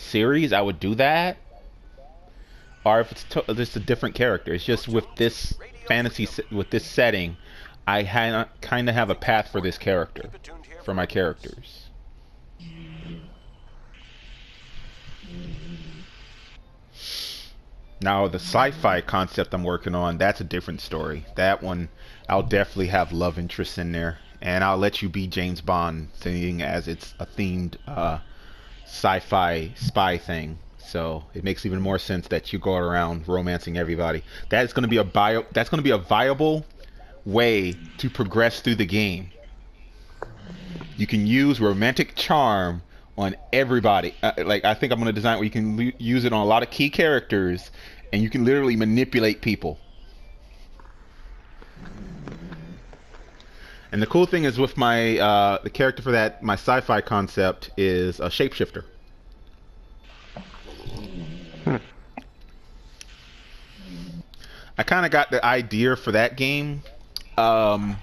series, I would do that. Or if it's just a different character. It's just with this with this setting, I kind of have a path for this character, for my characters. Now the sci-fi concept I'm working on, that's a different story. That one, I'll definitely have love interests in there, and I'll let you be James Bond, seeing as it's a themed sci-fi spy thing. So it makes even more sense that you go around romancing everybody. That is going to be that's going to be a viable way to progress through the game. You can use romantic charm on everybody. Like I think I'm going to design where you can use it on a lot of key characters, and you can literally manipulate people. And the cool thing is with my the character for that, my sci-fi concept is a shapeshifter. I kind of got the idea for that game. What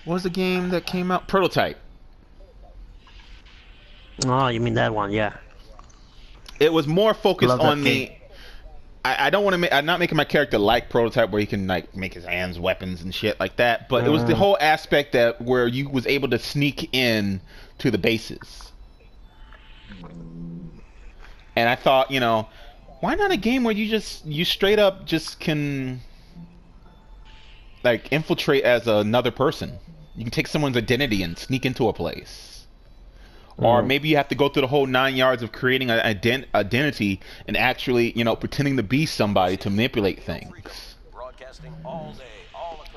was the game that came out? Prototype. Oh, you mean that one? Yeah. It was more focused Love on that game. I don't want to make. I'm not making my character like Prototype, where he can like make his hands weapons and shit like that. But it was the whole aspect that where you was able to sneak in to the bases. And I thought, you know, why not a game where you straight up just can like infiltrate as another person? You can take someone's identity and sneak into a place. Or maybe you have to go through the whole 9 yards of creating an identity and actually, you know, pretending to be somebody to manipulate things.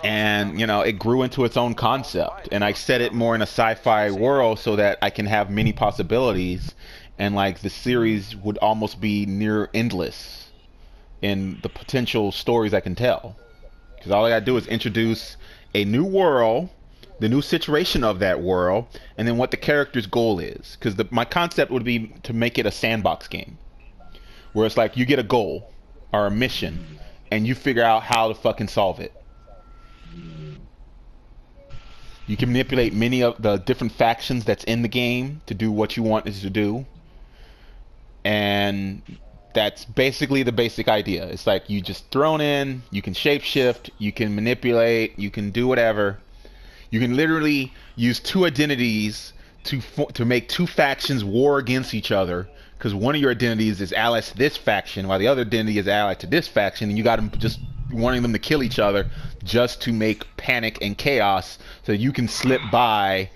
And, you know, it grew into its own concept. And I set it more in a sci-fi world so that I can have many possibilities. And, like, the series would almost be near endless in the potential stories I can tell. Because all I gotta do is introduce a new world, the new situation of that world, and then what the character's goal is. Because my concept would be to make it a sandbox game, where it's like you get a goal or a mission, and you figure out how to fucking solve it. You can manipulate many of the different factions that's in the game to do what you want it to do, and that's basically the basic idea. It's like you just thrown in, you can shapeshift, you can manipulate, you can do whatever. You can literally use two identities to make two factions war against each other, because one of your identities is allied to this faction, while the other identity is allied to this faction, and you got them just wanting them to kill each other just to make panic and chaos so you can slip by,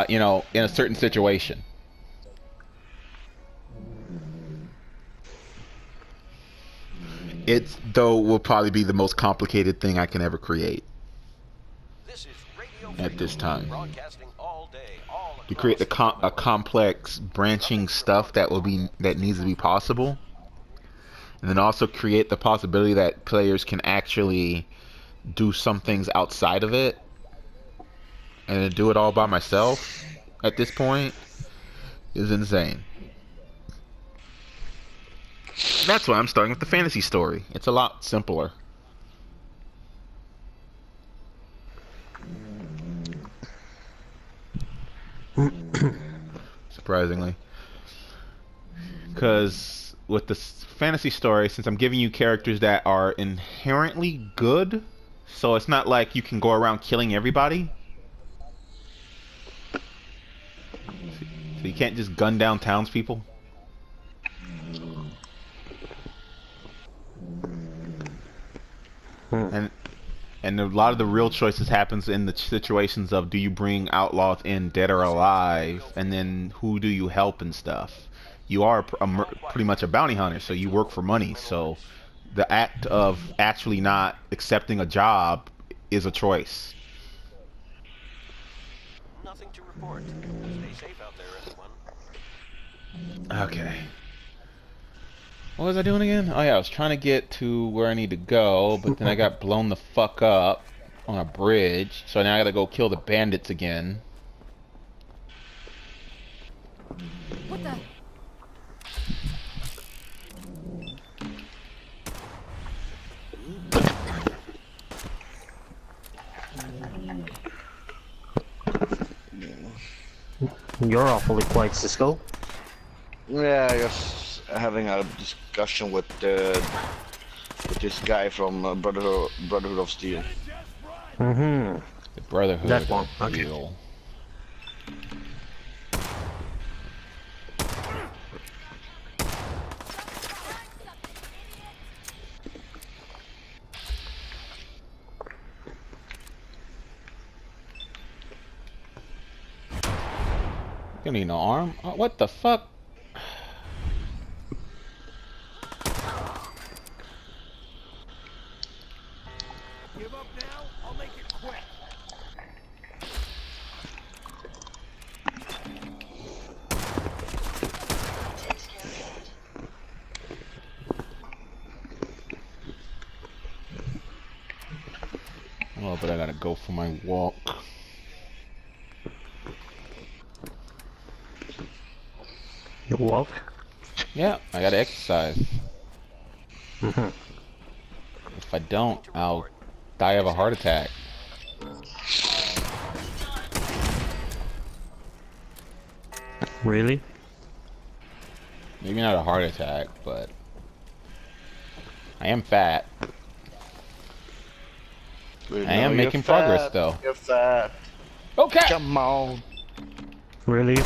you know, in a certain situation. It, though, will probably be the most complicated thing I can ever create at this time. To create a complex branching stuff that needs to be possible, and then also create the possibility that players can actually do some things outside of it, and to do it all by myself at this point is insane. That's why I'm starting with the fantasy story. It's a lot simpler. Surprisingly, because with the fantasy story, since I'm giving you characters that are inherently good, so it's not like you can go around killing everybody. So you can't just gun down townspeople. And a lot of the real choices happens in the situations of, do you bring outlaws in dead or alive, and then who do you help and stuff. You are pretty much a bounty hunter, so you work for money. So the act of actually not accepting a job is a choice. Nothing to report. Stay safe out there, everyone. Okay. What was I doing again? Oh yeah, I was trying to get to where I need to go, but then I got blown the fuck up on a bridge, so now I gotta go kill the bandits again. What the? You're awfully quiet, Cisco. Yeah, just having a discussion with this guy from Brotherhood of Steel. Mm-hmm. The Brotherhood That one, of okay. Steel. You don't need no arm. What the fuck? Give up now? I'll make it quick. Oh, but I gotta go for my walk. You walk? Yeah, I gotta exercise. Mm-hmm. If I don't, I'll die of a heart attack. Really? Maybe not a heart attack, but I am fat. We I know am you're making progress, fat, though. You're fat. Okay. Come on. Really?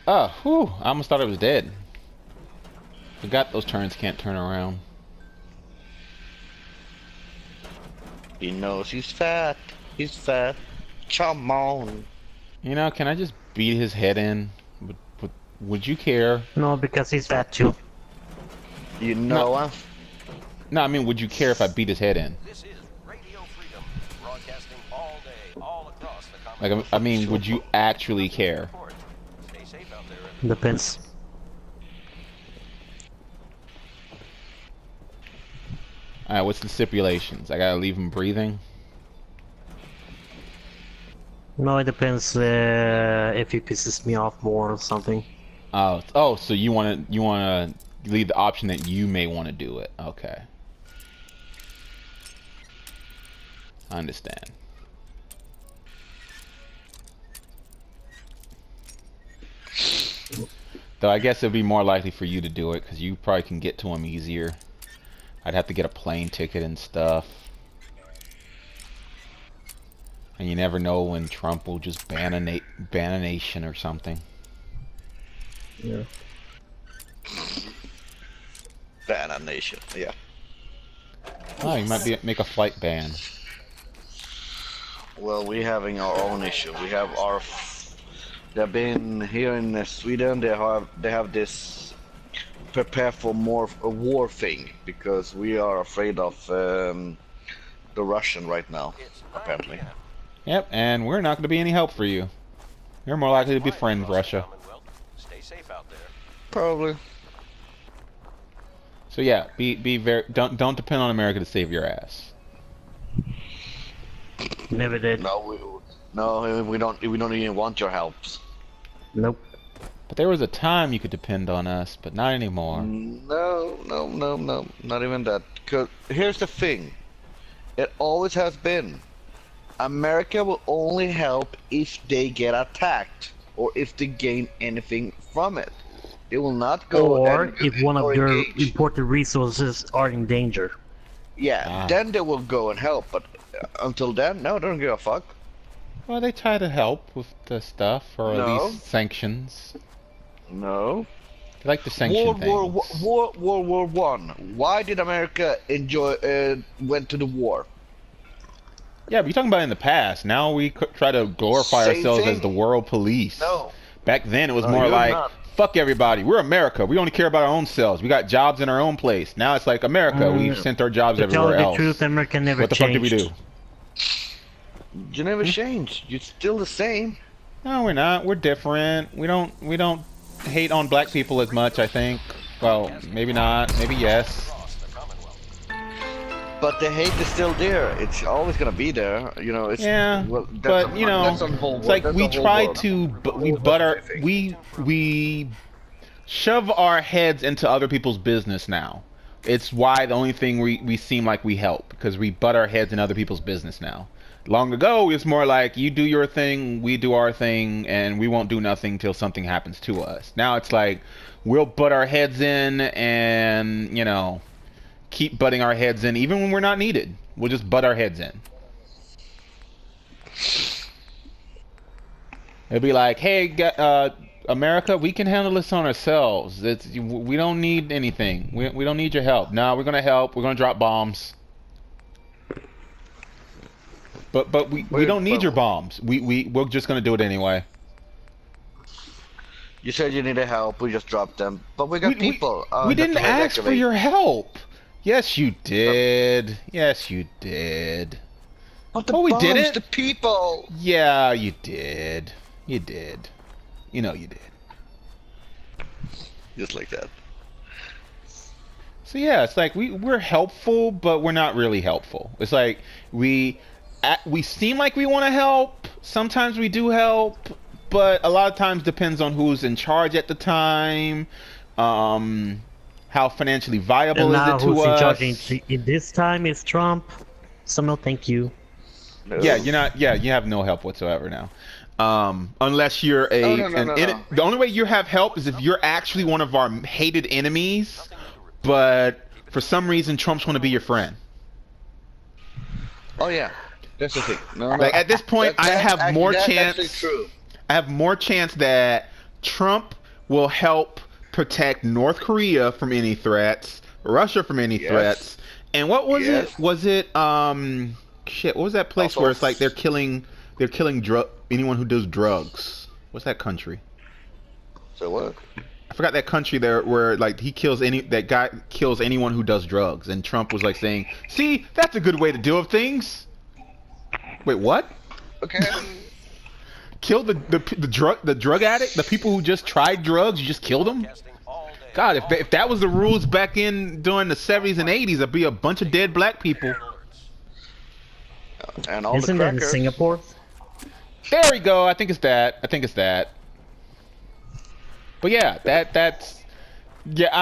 Oh, whew. I almost thought I was dead. Forgot those turns can't turn around. He knows he's fat. He's fat. Come on. You know, can I just beat his head in? Would you care? No, because he's fat too. You know him. No, I mean, would you care if I beat his head in? This is Radio Freedom, broadcasting all day, all across the Like, Commonwealth. I mean, would you actually care? Stay safe out there, everyone. Depends. Alright, what's the stipulations? I gotta leave him breathing? No, it depends if he pisses me off more or something. Oh, so you wanna leave the option that you may want to do it. Okay. I understand. Though I guess it'd be more likely for you to do it, because you probably can get to him easier. I'd have to get a plane ticket and stuff. And you never know when Trump will just ban a nation or something. Yeah. Ban a nation. Yeah. Oh, you might make a flight ban. Well, we're having our own issue. We have our. They've been here in Sweden. They have this prepare for more a war thing because we are afraid of the Russian right now. It's 9 Apparently. p.m. Yep, and we're not going to be any help for you. You're more likely to befriend Across the Russia. Commonwealth. Stay safe out there. Probably. So yeah, be very don't depend on America to save your ass. Never did. No, we don't even want your helps. Nope. But there was a time you could depend on us, but not anymore. No, not even that. 'Cause here's the thing. It always has been. America will only help if they get attacked or if they gain anything from it. They will not go Or and if one of or your engage. important resources are in danger. Yeah, Ah. then they will go and help. But until then, no, they don't give a fuck. Well, they try to help with the stuff, or at No. least sanctions. No. They like to sanction World War One. Why did America went to the war? Yeah, but you're talking about in the past. Now we try to glorify Same ourselves thing. as the world police. No. Back then, it was No, more you're like, not. fuck everybody. We're America. We only care about our own selves. We got jobs in our own place. Now it's like, America. We've sent our jobs To tell everywhere you the else. truth, America never What the fuck changed. did we do? You never changed. You're still the same. No, we're not. We're different. We don't hate on black people as much, I think. Well, maybe not. Maybe yes. Across the Commonwealth. But the hate is still there. It's always gonna be there. You know. It's, Yeah, well, but you know, that's on whole it's like that's we on whole try world. to, but we Whole butter, everything. we shove our heads into other people's business now. It's why the only thing we seem like we help, because we butt our heads in other people's business now. Long ago, it's more like you do your thing, we do our thing, and we won't do nothing till something happens to us. Now it's like we'll butt our heads in and, you know, keep butting our heads in even when we're not needed. We'll just butt our heads in. It'll be like, hey, America, we can handle this on ourselves. We don't need anything. We don't need your help. No, we're gonna help. We're gonna drop bombs. But we don't need your bombs. We're just gonna do it anyway. You said you needed help. We just dropped them. But we got people. We didn't ask for your help. Yes, you did. Yes, you did. But the we bombs, didn't. the people. Yeah, you did. You did. You know you did. Just like that. So yeah, it's like we're helpful, but we're not really helpful. It's like we seem like we want to help. Sometimes we do help, but a lot of times depends on who's in charge at the time. How financially viable is it to who's us? in charge in this time is Trump. So no, thank you. No. Yeah, you're not. Yeah, you have no help whatsoever now. Unless you're No. the only way you have help is if you're actually one of our hated enemies, but for some reason Trump's want to be your friend. Oh yeah, that's the thing. No, Like at this point, I have more that's chance. actually true. I have more chance that Trump will help protect North Korea from any threats, Russia from any Yes. threats, and what was Yes. it? Was it shit? What was that place Also- where it's like they're killing anyone who does drugs? What's that country? So what? I forgot that country there where like that guy kills anyone who does drugs, and Trump was like saying, "See, that's a good way to deal with things." Wait, what? Okay. Kill the drug addict, the people who just tried drugs, you just killed them? Casting all day. God, if that was the rules back in during the 70s and 80s, there'd be a bunch of dead black people. And all Isn't the that in crackers. Singapore? There we go. I think it's that. But yeah, that's yeah.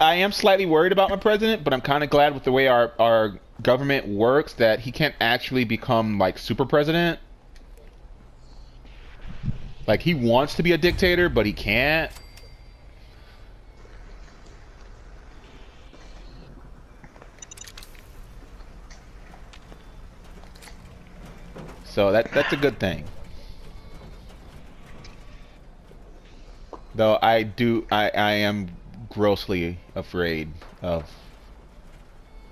I am slightly worried about my president, but I'm kind of glad with the way our government works that he can't actually become like super president. Like he wants to be a dictator, but he can't. So that's a good thing. Though I am grossly afraid of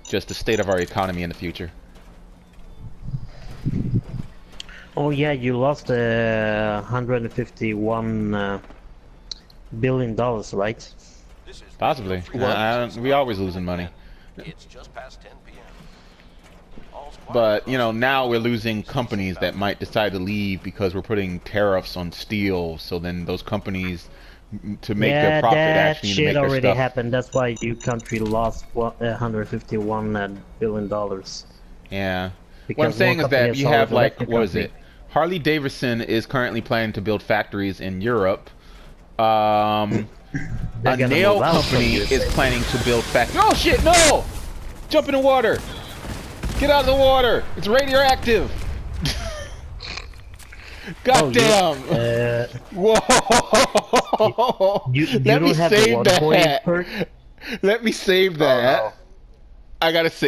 just the state of our economy in the future. Oh yeah, you lost 151 billion dollars, right? This is Possibly. We always losing money. It's just past 10 p.m. All squad But, you know, now we're losing companies that might decide to leave because we're putting tariffs on steel. So then those companies, to make their profit, that actually need to shit make their already stuff. happened. That's why your country lost 151 billion dollars. Yeah. Because What I'm saying one is that company you is have, already like, electric what is company. it? Harley Davidson is currently planning to build factories in Europe. They're A gonna nail move out from company USA. is planning to build factories. Oh shit, no! Jump in the water! Get out of the water! It's radioactive! God damn! Whoa! You Let me don't have the save waterboarding that. perk? Let me save that. Oh, no. I gotta save.